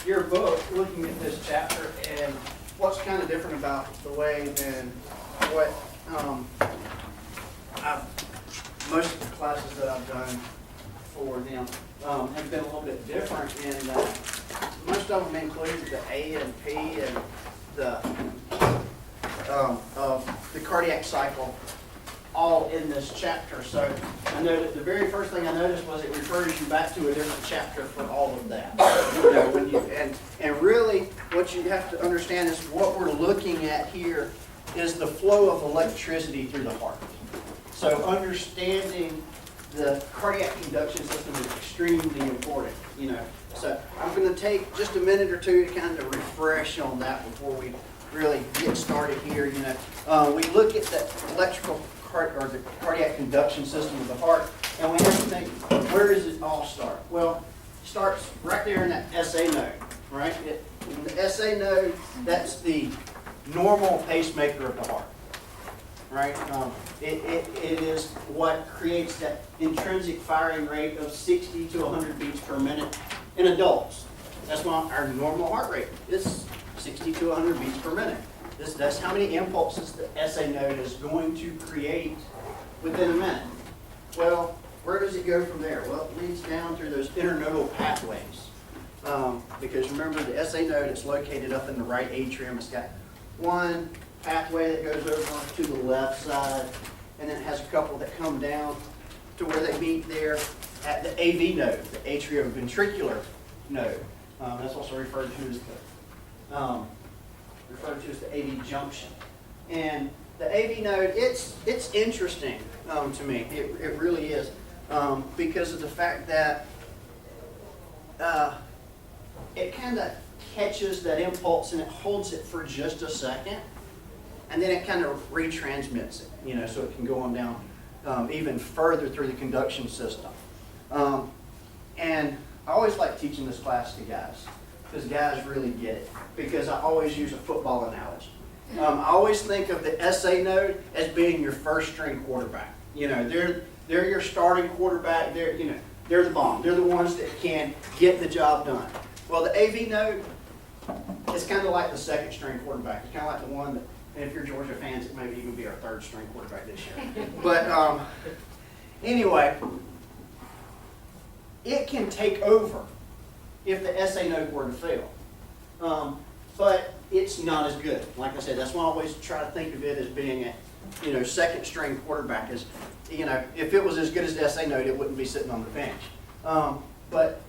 your book, looking at this chapter, and what's kind of different about the way than what most of the classes that I've done for them have been a little bit different in that most of them include the A and P and the of the cardiac cycle all in this chapter. So I noted the very first thing I noticed was it refers you back to a different chapter for all of that. You know, when you, and really what you have to understand is what we're looking at here is the flow of electricity through the heart. So understanding the cardiac conduction system is extremely important, you know. So I'm going to take just a minute or two to kind of refresh on that before we really get started here. You know, we look at the electrical or the cardiac conduction system of the heart, and we have to think, where does it all start? Well, it starts right there in that SA node, right? The SA node, that's the normal pacemaker of the heart, right? It is what creates that intrinsic firing rate of 60 to 100 beats per minute in adults. That's why our normal heart rate is 60 to 100 beats per minute. That's how many impulses the SA node is going to create within a minute. Well, where does it go from there? Well, it leads down through those internodal pathways. Because remember, the SA node is located up in the right atrium. It's got one pathway that goes over to the left side, and then it has a couple that come down to where they meet there at the AV node, the atrioventricular node. That's also referred to as the AV junction. And the AV node, it's interesting to me. It really is, because of the fact that it kind of catches that impulse and it holds it for just a second, and then it kind of retransmits it, you know, so it can go on down even further through the conduction system. And I always like teaching this class to guys, because guys really get it, because I always use a football analogy. I always think of the SA node as being your first string quarterback. You know, they're your starting quarterback. They're the bomb. They're the ones that can get the job done. Well, the AV node is kind of like the second string quarterback. It's kind of like the one that, and if you're Georgia fans, it maybe even be our third string quarterback this year. But anyway, it can take over if the SA node were to fail. But it's not as good. Like I said, that's why I always try to think of it as being a, second string quarterback. Is, if it was as good as the SA node, it wouldn't be sitting on the bench. But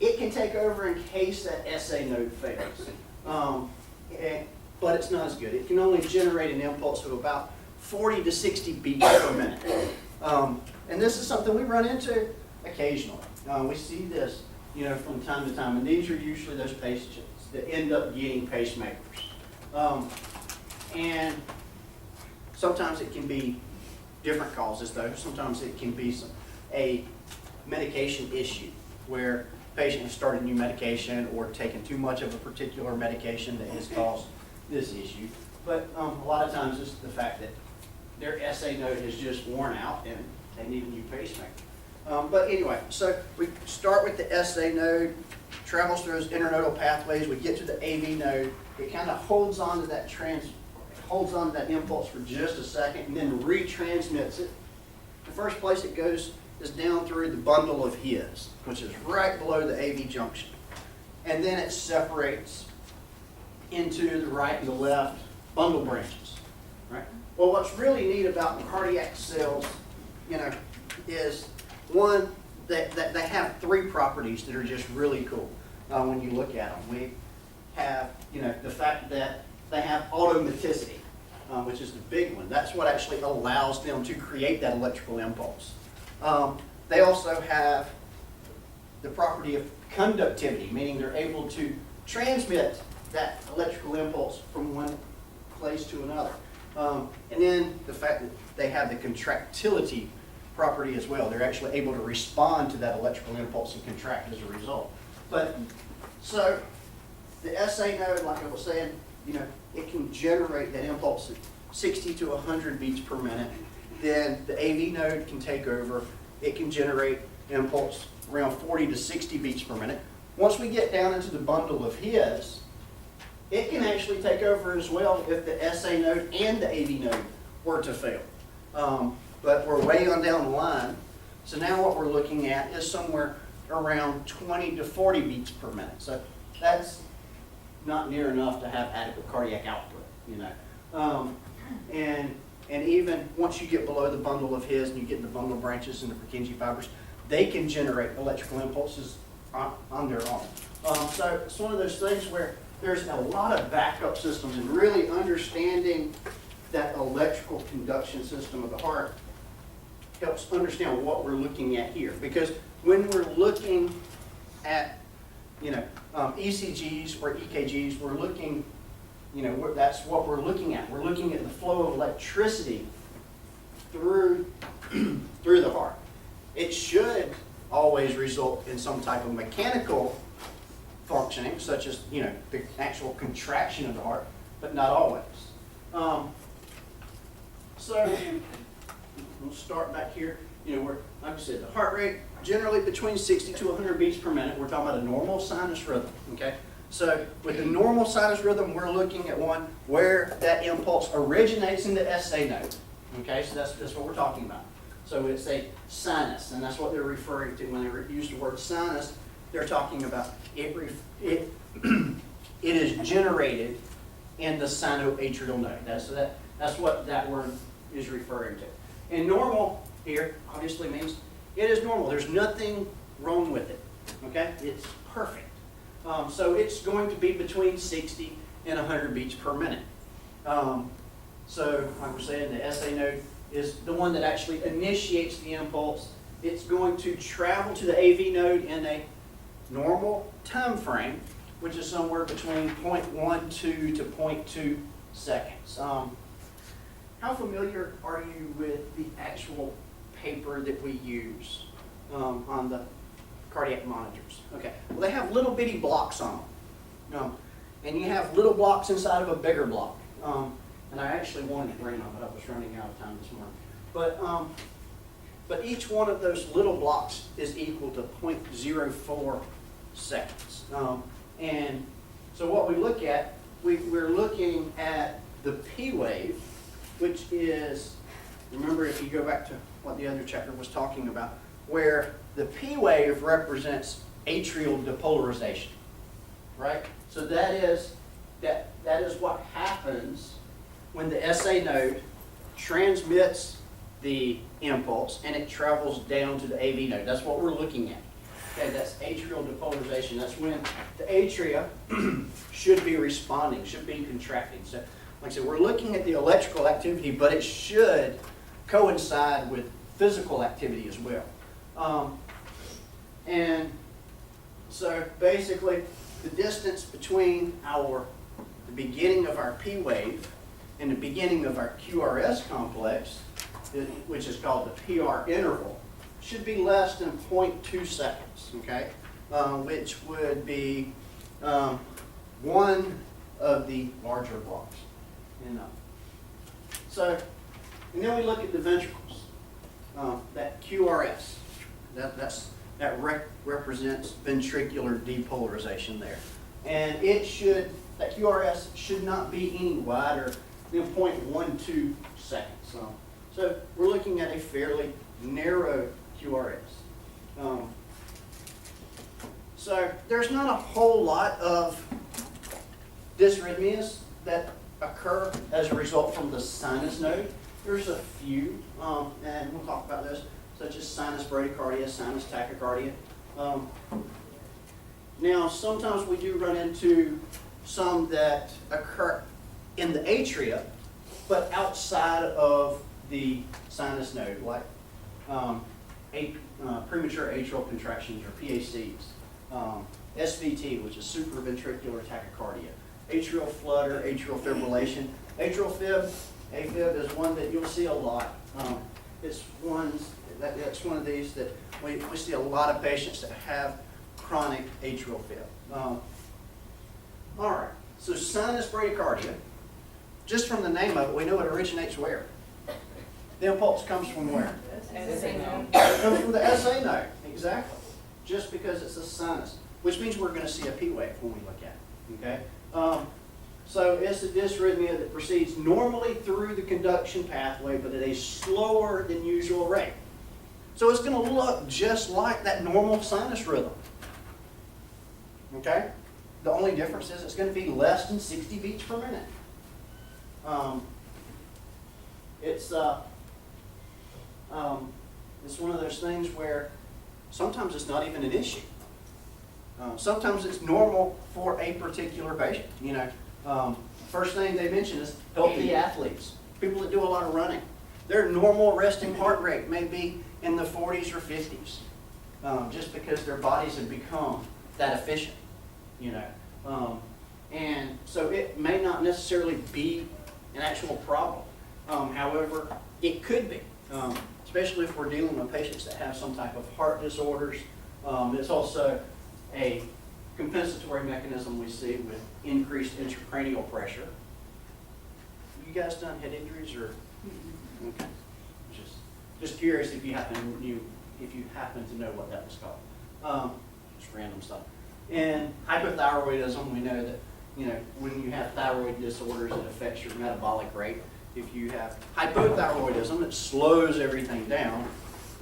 it can take over in case that SA node fails. But it's not as good. It can only generate an impulse of about 40 to 60 beats per minute. And this is something we run into occasionally. We see this, from time to time, and these are usually those patients that end up getting pacemakers. And sometimes it can be different causes, though. Sometimes it can be a medication issue where the patient has started new medication or taken too much of a particular medication that has caused this issue. But a lot of times it's the fact that their SA node is just worn out and they need a new pacemaker. But anyway, so we start with the SA node, travels through those internodal pathways, we get to the AV node, it kind of holds on to that impulse for just a second and then retransmits it. The first place it goes is down through the bundle of His, which is right below the AV junction. And then it separates into the right and the left bundle branches. Right? Well, what's really neat about the cardiac cells, is one, that they have three properties that are just really cool when you look at them. We have, the fact that they have automaticity, which is the big one. That's what actually allows them to create that electrical impulse. They also have the property of conductivity, meaning they're able to transmit that electrical impulse from one place to another. And then the fact that they have the contractility property as well. They're actually able to respond to that electrical impulse and contract as a result. But so the SA node, like I was saying, it can generate that impulse at 60 to 100 beats per minute. Then the AV node can take over. It can generate an impulse around 40 to 60 beats per minute. once we get down into the bundle of His, it can actually take over as well if the SA node and the AV node were to fail. But we're way on down the line. So now what we're looking at is somewhere around 20 to 40 beats per minute. So that's not near enough to have adequate cardiac output, you know. And even once you get below the bundle of His and you get in the bundle branches and the Purkinje fibers, they can generate electrical impulses on their own. So it's one of those things where there's a lot of backup systems, and really understanding that electrical conduction system of the heart helps understand what we're looking at here. Because when we're looking at, you know, ECGs or EKGs, we're looking, you know, that's what we're looking at. We're looking at the flow of electricity through the heart. It should always result in some type of mechanical functioning, such as, you know, the actual contraction of the heart, but not always. So we'll start back here. You know, like I said, the heart rate generally between 60 to 100 beats per minute. We're talking about a normal sinus rhythm. Okay. So with the normal sinus rhythm, we're looking at one where that impulse originates in the SA node. Okay, so that's what we're talking about. So it's a sinus, and that's what they're referring to when they use the word sinus. They're talking about it is generated in the sinoatrial node. That's what that word is referring to. And normal here obviously means it is normal. There's nothing wrong with it. Okay, it's perfect. So it's going to be between 60 and 100 beats per minute. So like we're saying, the SA node is the one that actually initiates the impulse. It's going to travel to the AV node in a normal time frame, which is somewhere between 0.12 to 0.2 seconds. How familiar are you with the actual paper that we use on the cardiac monitors? Okay, well, they have little bitty blocks on them. And you have little blocks inside of a bigger block. And I actually wanted to bring them, but I was running out of time this morning. But each one of those little blocks is equal to 0.04 seconds. And so what we look at, we're looking at the P wave, which is, remember if you go back to what the other chapter was talking about, where the P wave represents atrial depolarization, right? So that is what happens when the SA node transmits the impulse and it travels down to the AV node. That's what we're looking at. Okay, that's atrial depolarization. That's when the atria should be responding, should be contracting. So, like I said, we're looking at the electrical activity, but it should coincide with physical activity as well. And so basically, the distance between the beginning of our P wave and the beginning of our QRS complex, which is called the PR interval, should be less than 0.2 seconds, okay? Which would be one of the larger blocks. So, and then we look at the ventricles. That QRS, that represents ventricular depolarization there. And that QRS should not be any wider than 0.12 seconds. So we're looking at a fairly narrow QRS. So there's not a whole lot of dysrhythmias that occur as a result from the sinus node. There's a few, and we'll talk about those, such as sinus bradycardia, sinus tachycardia. Now, sometimes we do run into some that occur in the atria, but outside of the sinus node, like premature atrial contractions or PACs, SVT, which is supraventricular tachycardia, atrial flutter, atrial fibrillation. Atrial fib, AFib, is one that you'll see a lot. That's one of these that we see a lot of patients that have chronic atrial fib. All right, so sinus bradycardia, just from the name of it, we know it originates where? The impulse comes from where? SA node. It comes from the SA node, exactly. Just because it's a sinus. which means we're going to see a P wave when we look at it, okay? So it's a dysrhythmia that proceeds normally through the conduction pathway, but at a slower than usual rate. So it's going to look just like that normal sinus rhythm, okay? The only difference is it's going to be less than 60 beats per minute. It's one of those things where sometimes it's not even an issue. Sometimes it's normal for a particular patient. You know, first thing they mention is healthy athletes, people that do a lot of running. Their normal resting heart rate may be in the 40s or 50s, just because their bodies have become that efficient. You know, and so it may not necessarily be an actual problem. However, it could be, especially if we're dealing with patients that have some type of heart disorders. It's also a compensatory mechanism we see with increased intracranial pressure. You guys done head injuries or? Okay. Just curious if you happen to know what that was called. Just random stuff. And hypothyroidism, we know that, you know, when you have thyroid disorders, it affects your metabolic rate. If you have hypothyroidism, it slows everything down.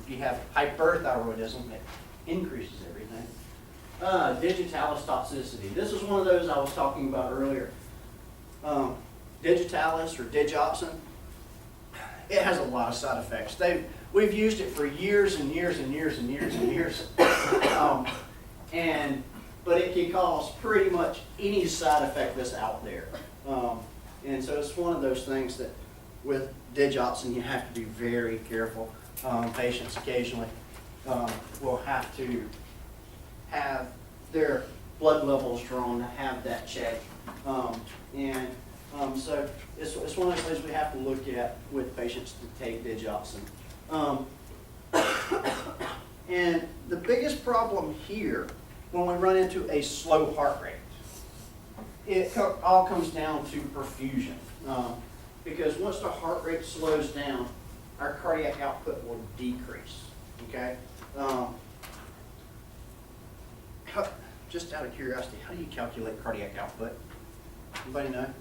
If you have hyperthyroidism, it increases everything. Digitalis toxicity. This is one of those I was talking about earlier. Digitalis or digoxin, it has a lot of side effects. We've used it for years and years and years and years and years. But it can cause pretty much any side effect that's out there. And so it's one of those things that with digoxin you have to be very careful. Patients occasionally will have to have their blood levels drawn to have that checked. So it's one of those things we have to look at with patients to take digoxin. And the biggest problem here when we run into a slow heart rate, it all comes down to perfusion. Because once the heart rate slows down, our cardiac output will decrease. Okay? Just out of curiosity, how do you calculate cardiac output? Anybody know?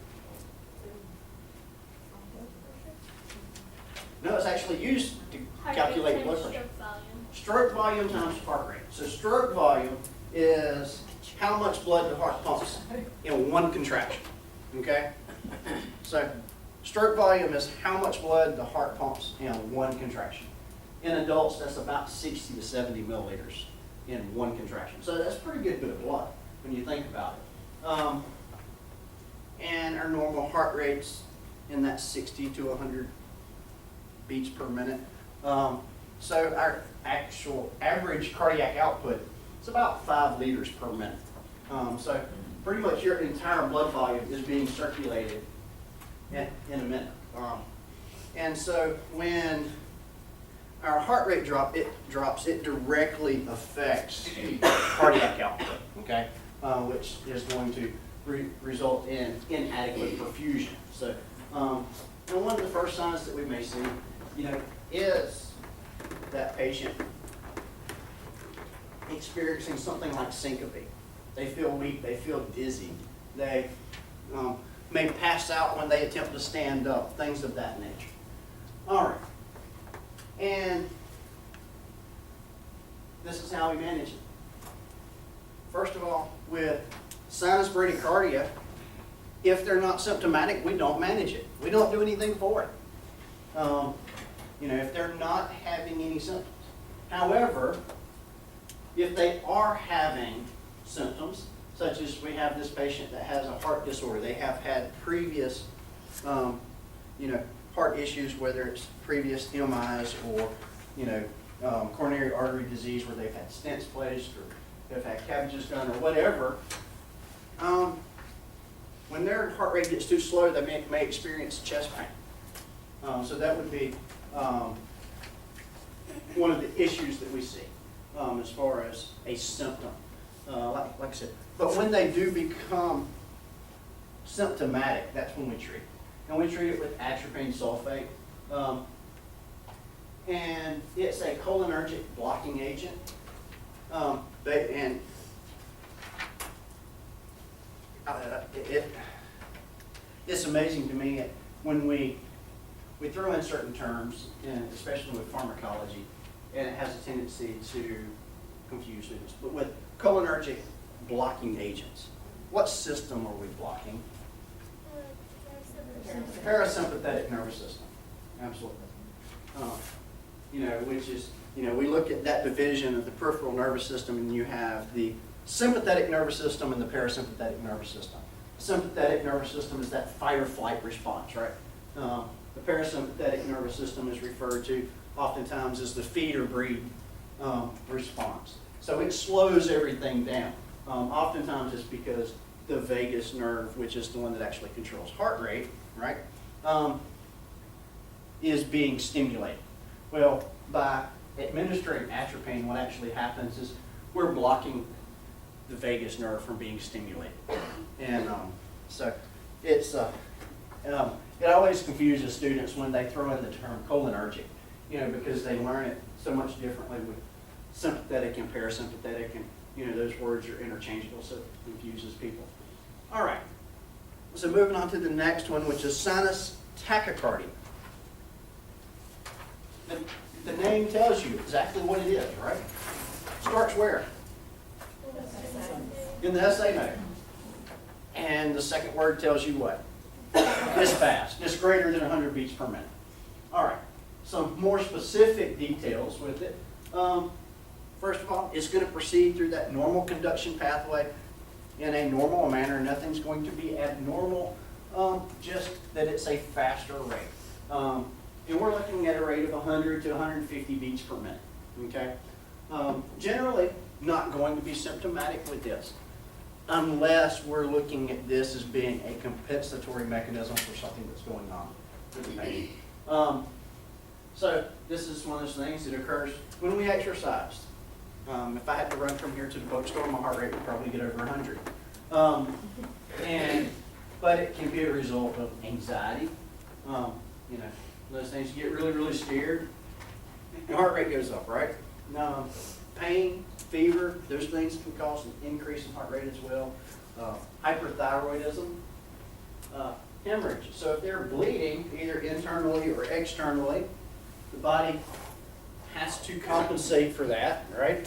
No, it's actually used to calculate blood pressure. Stroke volume times heart rate. So stroke volume is how much blood the heart pumps in one contraction. Okay? So stroke volume is how much blood the heart pumps in one contraction. In adults, that's about 60 to 70 milliliters in one contraction. So that's a pretty good bit of blood when you think about it. And our normal heart rate's in that 60 to 100 beats per minute. So our actual average cardiac output is about 5 liters per minute. So pretty much your entire blood volume is being circulated in a minute. And so when our heart rate drops, it directly affects cardiac output, okay? Which is going to result in inadequate perfusion. So, and one of the first signs that we may see, is that patient experiencing something like syncope. They feel weak, they feel dizzy, they may pass out when they attempt to stand up, things of that nature. All right. And this is how we manage it. First of all, with sinus bradycardia, if they're not symptomatic, we don't manage it. We don't do anything for it. If they're not having any symptoms. However, if they are having symptoms, such as we have this patient that has a heart disorder, they have had previous, heart issues, whether it's previous MIs or, coronary artery disease where they've had stents placed or they've had cabbages done or whatever. When their heart rate gets too slow, they may experience chest pain. So that would be one of the issues that we see as far as a symptom, like I said. But when they do become symptomatic, that's when we treat. And we treat it with atropine sulfate. And it's a cholinergic blocking agent. And it's amazing to me when we throw in certain terms, and especially with pharmacology, and it has a tendency to confuse students. But with cholinergic blocking agents, what system are we blocking? Parasympathetic nervous system. Absolutely. Which is, we look at that division of the peripheral nervous system, and you have the sympathetic nervous system and the parasympathetic nervous system. The sympathetic nervous system is that fight or flight response, right? The parasympathetic nervous system is referred to oftentimes as the feed or breed response. So it slows everything down. Oftentimes it's because the vagus nerve, which is the one that actually controls heart rate, right, is being stimulated. Well, by administering atropine, what actually happens is we're blocking the vagus nerve from being stimulated. And so it's, it always confuses students when they throw in the term cholinergic, because they learn it so much differently with sympathetic and parasympathetic, and those words are interchangeable, so it confuses people. All right, so moving on to the next one, which is sinus tachycardia. The name tells you exactly what it is, right? Starts where? In the SA note. And the second word tells you what? It's fast. It's greater than 100 beats per minute. All right, some more specific details with it. First of all, it's going to proceed through that normal conduction pathway in a normal manner. Nothing's going to be abnormal, just that it's a faster rate. And we're looking at a rate of 100 to 150 beats per minute. Okay? Generally, not going to be symptomatic with this, unless we're looking at this as being a compensatory mechanism for something that's going on with the patient. So this is one of those things that occurs when we exercise. If I had to run from here to the bookstore, my heart rate would probably get over 100. But it can be a result of anxiety. Those things, you get really, really scared, your heart rate goes up, right? Pain, fever, those things can cause an increase in heart rate as well. Hyperthyroidism, hemorrhage. So if they're bleeding, either internally or externally, the body has to compensate for that, right?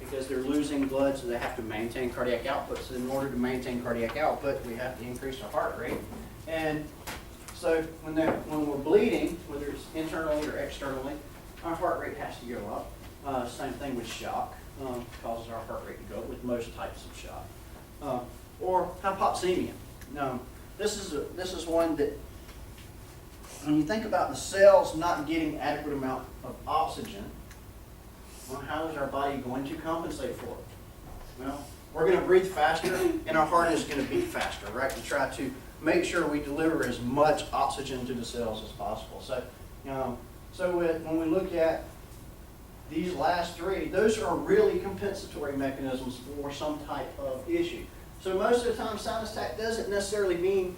Because they're losing blood, so they have to maintain cardiac output. So in order to maintain cardiac output, we have to increase our heart rate. And so when we're bleeding, whether it's internally or externally, our heart rate has to go up. Same thing with shock, causes our heart rate to go up with most types of shock. Or hypoxemia. Now, this is one that, when you think about the cells not getting adequate amount of oxygen, well, how is our body going to compensate for it? Well, we're going to breathe faster, and our heart is going to beat faster, right? To try to make sure we deliver as much oxygen to the cells as possible. So, when we look at these last three, those are really compensatory mechanisms for some type of issue. So most of the time, sinus tach doesn't necessarily mean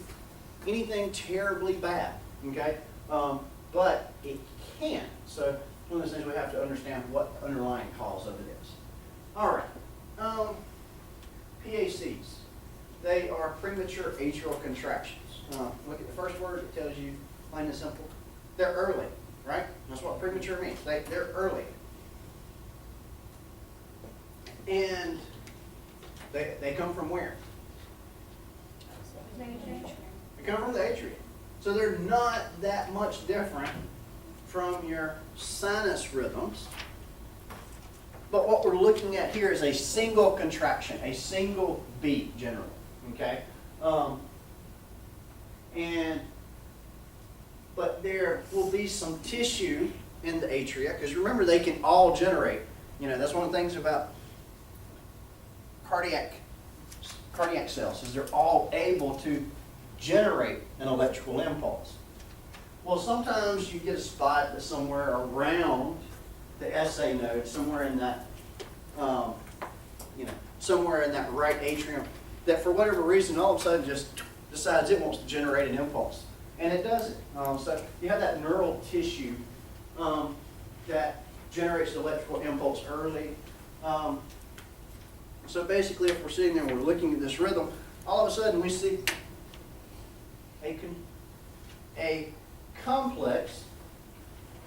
anything terribly bad, okay? But it can. So one of those things we have to understand what the underlying cause of it is. All right. PACs. They are premature atrial contractions. Look at the first word. It tells you, plain and simple, they're early, right? That's what premature means. They're early. And they come from where? They come from the atria. So they're not that much different from your sinus rhythms. But what we're looking at here is a single contraction, a single beat generally. Okay? But there will be some tissue in the atria, because remember, they can all generate. That's one of the things about cardiac cells, is they're all able to generate an electrical impulse. Well, sometimes you get a spot that's somewhere around the SA node, somewhere in that, somewhere in that right atrium, that for whatever reason, all of a sudden just decides it wants to generate an impulse. And it doesn't. So you have that neural tissue that generates the electrical impulse early. So basically, if we're sitting there and we're looking at this rhythm, all of a sudden we see a complex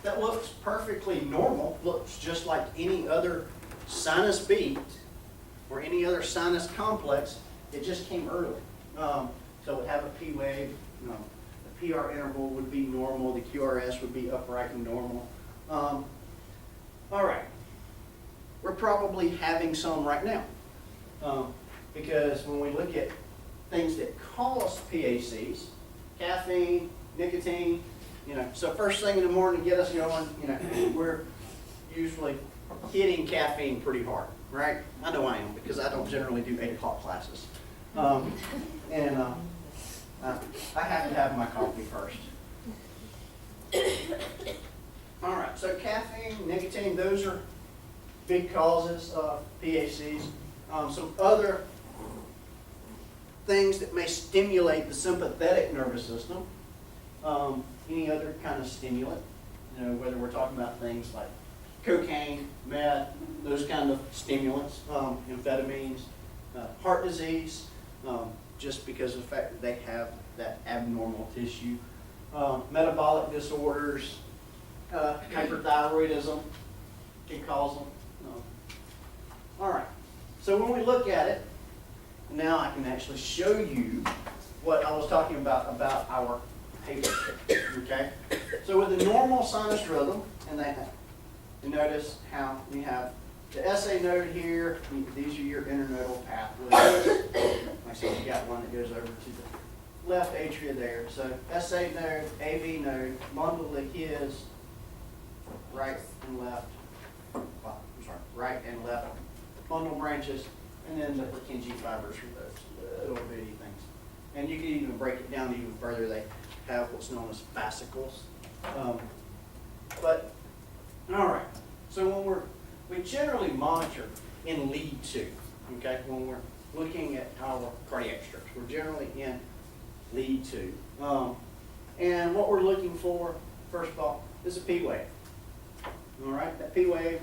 that looks perfectly normal, looks just like any other sinus beat or any other sinus complex. It just came early. So we have a P wave. The PR interval would be normal. The QRS would be upright and normal. All right. We're probably having some right now. Because when we look at things that cause PACs, caffeine, nicotine, so first thing in the morning to get us going, we're usually hitting caffeine pretty hard, right? I know I am because I don't generally do 8 o'clock classes. I have to have my coffee first. All right, so caffeine, nicotine, those are big causes of PACs. Some other things that may stimulate the sympathetic nervous system. Any other kind of stimulant, whether we're talking about things like cocaine, meth, those kind of stimulants, amphetamines, heart disease, just because of the fact that they have that abnormal tissue, metabolic disorders, hyperthyroidism can cause them. All right, so when we look at it, now I can actually show you what I was talking about our paper, okay? So with a normal sinus rhythm, you notice how we have the SA node here. These are your internodal pathways. Like I said, you got one that goes over to the left atria there. So SA node, AV node, bundle of his, right and left, right and left bundle branches, and then the Purkinje fibers for those little bitty things. And you can even break it down even further. They have what's known as fascicles. But all right, so when we generally monitor in lead 2, okay, when we're looking at our cardiac strips, we're generally in lead 2. And what we're looking for, first of all, is a P wave. All right, that P wave,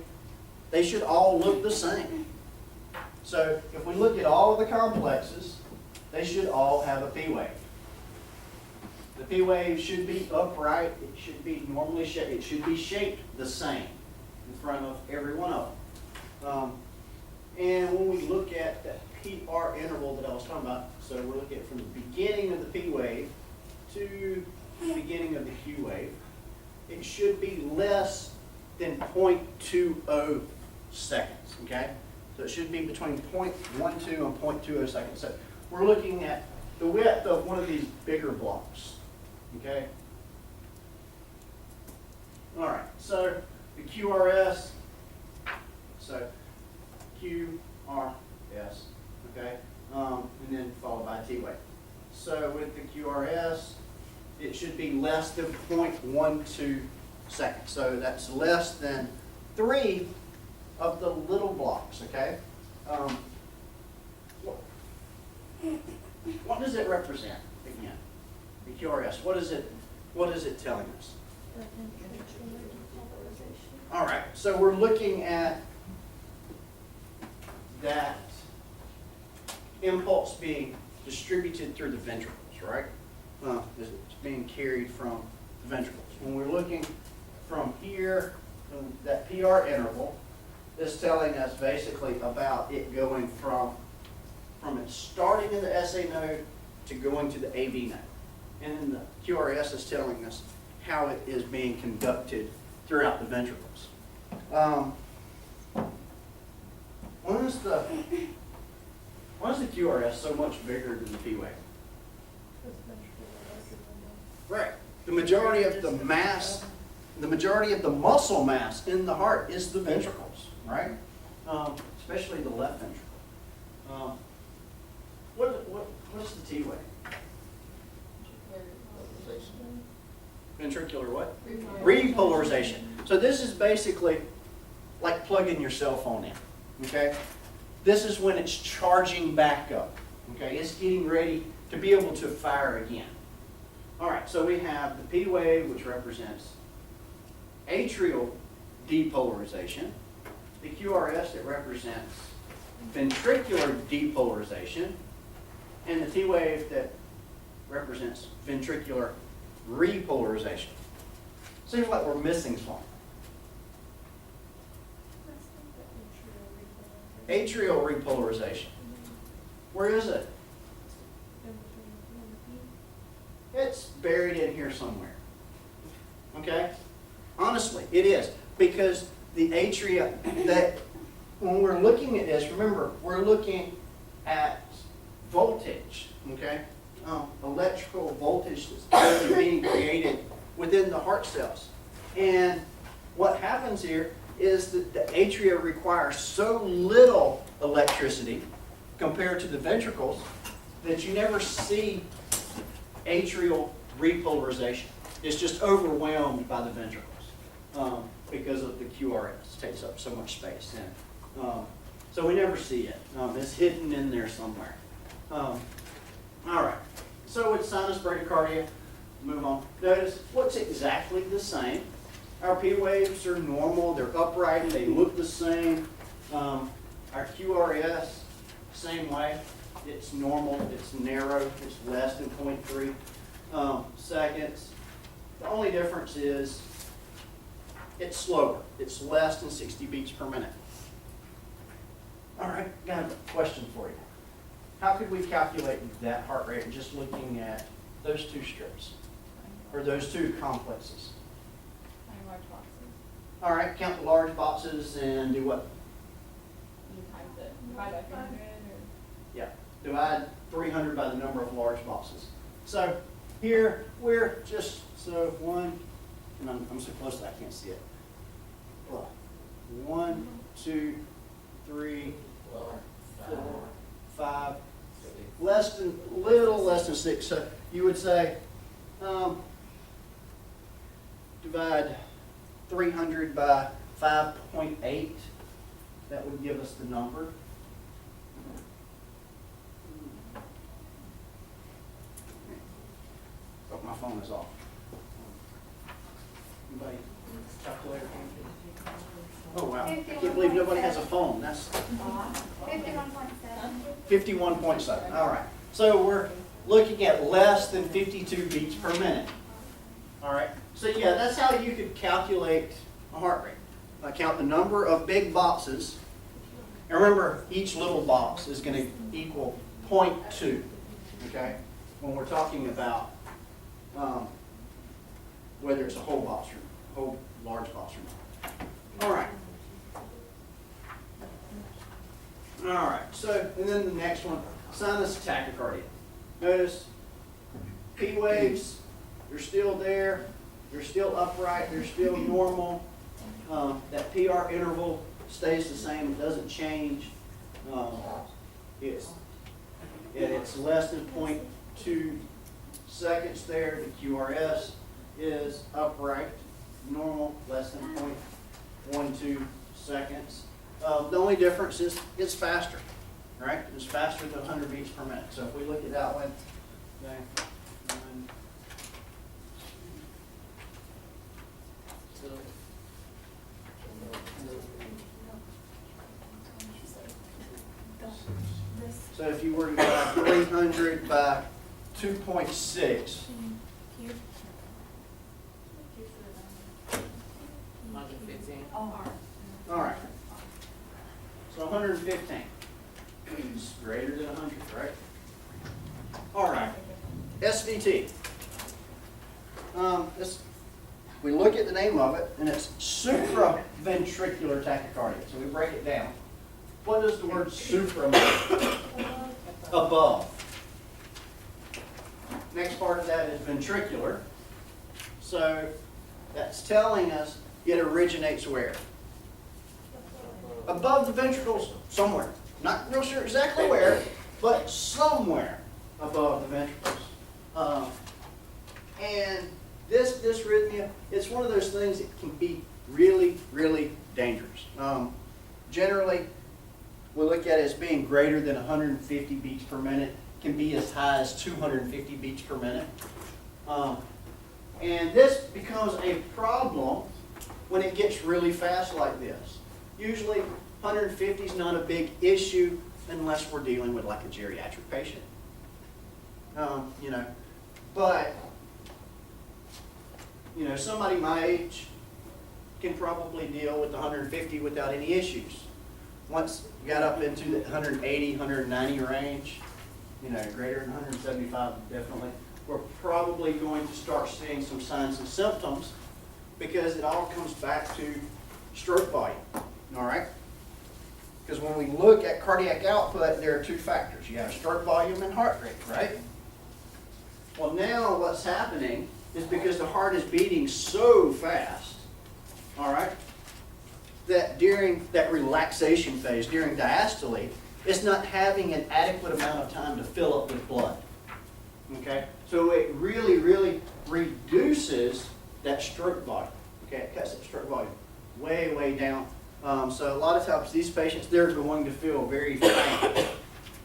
they should all look the same. So if we look at all of the complexes, they should all have a P wave. The P wave should be upright. It should be normally shaped. It should be shaped the same in front of every one of them. And when we look at that PR interval that I was talking about, so we're looking at from the beginning of the P wave to the beginning of the Q wave, it should be less than 0.20 seconds, okay? So it should be between 0.12 and 0.20 seconds. So we're looking at the width of one of these bigger blocks, okay? All right, so the QRS, so QRS, okay? And then followed by T wave. So with the QRS, it should be less than 0.12 seconds. So that's less than 3 of the little blocks, okay? What does it represent again? The QRS. What is it telling us? All right. So we're looking at that impulse being distributed through the ventricles, right? It's being carried from the ventricles. When we're looking from here, that PR interval is telling us basically about it going from it starting in the SA node to going to the AV node. And then the QRS is telling us how it is being conducted throughout the ventricles. Why is the QRS so much bigger than the P wave? Right. The majority of the mass, the majority of the muscle mass in the heart is the ventricles, right? Especially the left ventricle. What is the T wave? Ventricular what? Repolarization. So this is basically like plugging your cell phone in, okay? This is when it's charging back up, okay? It's getting ready to be able to fire again. All right, so we have the P wave, which represents atrial depolarization. The QRS, that represents ventricular depolarization, and the T wave that represents ventricular repolarization. Seems like we're missing something. Atrial repolarization. Where is it? It's buried in here somewhere. Okay? Honestly, it is. Because the atria, that when we're looking at this, remember, we're looking at voltage, okay? Electrical voltage that's being created within the heart cells. And what happens here is that the atria require so little electricity compared to the ventricles that you never see atrial repolarization. It's just overwhelmed by the ventricles because of the QRS. It takes up so much space. And, so we never see it. It's hidden in there somewhere. All right. So with sinus bradycardia, move on. Notice what's exactly the same. Our P waves are normal. They're upright and they look the same. Our QRS, same way. It's normal. It's narrow. It's less than 0.3 seconds. The only difference is it's slower. It's less than 60 beats per minute. All right, got a question for you. How could we calculate that heart rate just looking at those two strips, or those two complexes? Large boxes. All right, count the large boxes and do what? You times it. Divide by 300 or? Yeah, divide 300 by the number of large boxes. So here we're just, so one, and I'm so close that I can't see it. 1, 2, 3, 4, 5, little less than 6. So you would say, divide 300 by 5.8. That would give us the number. Oh, my phone is off. Anybody calculator? Oh wow! I can't believe nobody has a phone. That's 51.7. 51.7. All right. So we're looking at less than 52 beats per minute. All right. So yeah, that's how you could calculate a heart rate. Count the number of big boxes. And remember, each little box is going to equal 0.2. Okay. When we're talking about whether it's a whole box or whole large box or not. All right. All right, so, and then the next one, sinus tachycardia. Notice P waves, they're still there, they're still upright, they're still normal. That PR interval stays the same, it doesn't change. It's less than 0.2 seconds there. The QRS is upright, normal, less than 0.12 seconds. The only difference is it's faster, right? It's faster than 100 beats per minute. So if we look at that one, okay, 1, 2, so if you were to go 300 by 2.6, all right. So 115 is greater than 100, right? All right. SVT. We look at the name of it, and it's supraventricular tachycardia. So we break it down. What does the word supra mean? Above. Next part of that is ventricular. So that's telling us it originates where? Above the ventricles, somewhere. Not real sure exactly where, but somewhere above the ventricles. And this arrhythmia, it's one of those things that can be really, really dangerous. Generally, we look at it as being greater than 150 beats per minute. It can be as high as 250 beats per minute. And this becomes a problem when it gets really fast like this. Usually 150 is not a big issue unless we're dealing with like a geriatric patient. You know, but, you know, somebody my age can probably deal with 150 without any issues. Once you got up into the 180, 190 range, you know, greater than 175 definitely, we're probably going to start seeing some signs and symptoms because it all comes back to stroke volume, all right? Because when we look at cardiac output, there are two factors. You have stroke volume and heart rate, right? Well, now what's happening is because the heart is beating so fast, all right, that during that relaxation phase, during diastole, it's not having an adequate amount of time to fill up with blood, okay? So it really, really reduces that stroke volume, okay? It cuts that stroke volume way, way down. So a lot of times these patients, they're going to feel very faint.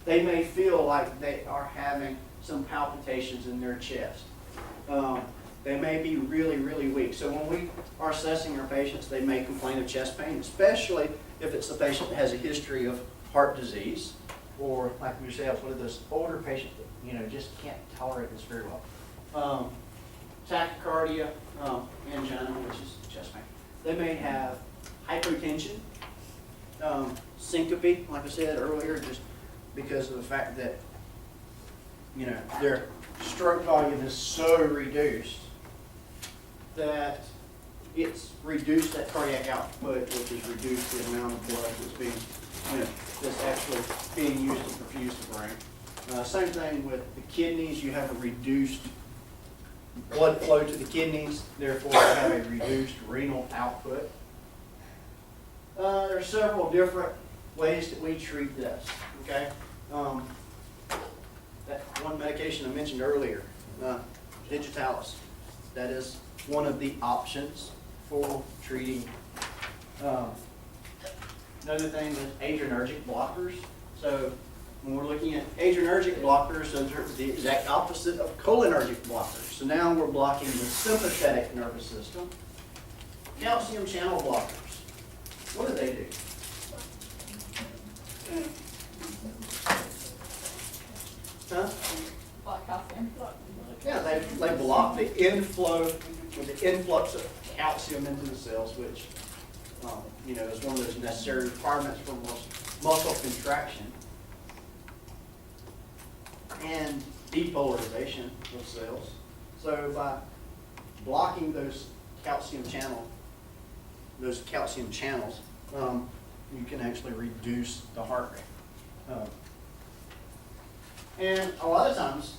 They may feel like they are having some palpitations in their chest. They may be really, really weak. So when we are assessing our patients, they may complain of chest pain, especially if it's a patient that has a history of heart disease, or like yourselves, one of those older patients that, you know, just can't tolerate this very well. Tachycardia, angina, which is chest pain. They may have hypotension, syncope, like I said earlier, just because of the fact that, you know, their stroke volume is so reduced that it's reduced that cardiac output, which has reduced the amount of blood that's being, you know, that's actually being used to perfuse the brain. Same thing with the kidneys. You have a reduced blood flow to the kidneys, therefore you have a reduced renal output. There are several different ways that we treat this, okay? That one medication I mentioned earlier, digitalis, that is one of the options for treating. Another thing is adrenergic blockers. So when we're looking at adrenergic blockers, those are the exact opposite of cholinergic blockers. So now we're blocking the sympathetic nervous system. Calcium channel blockers. What do they do? Huh? Black calcium. Yeah, they block the inflow, or the influx of calcium into the cells, which you know, is one of those necessary requirements for muscle contraction and depolarization of cells. So by blocking those calcium channels, you can actually reduce the heart rate. And a lot of times,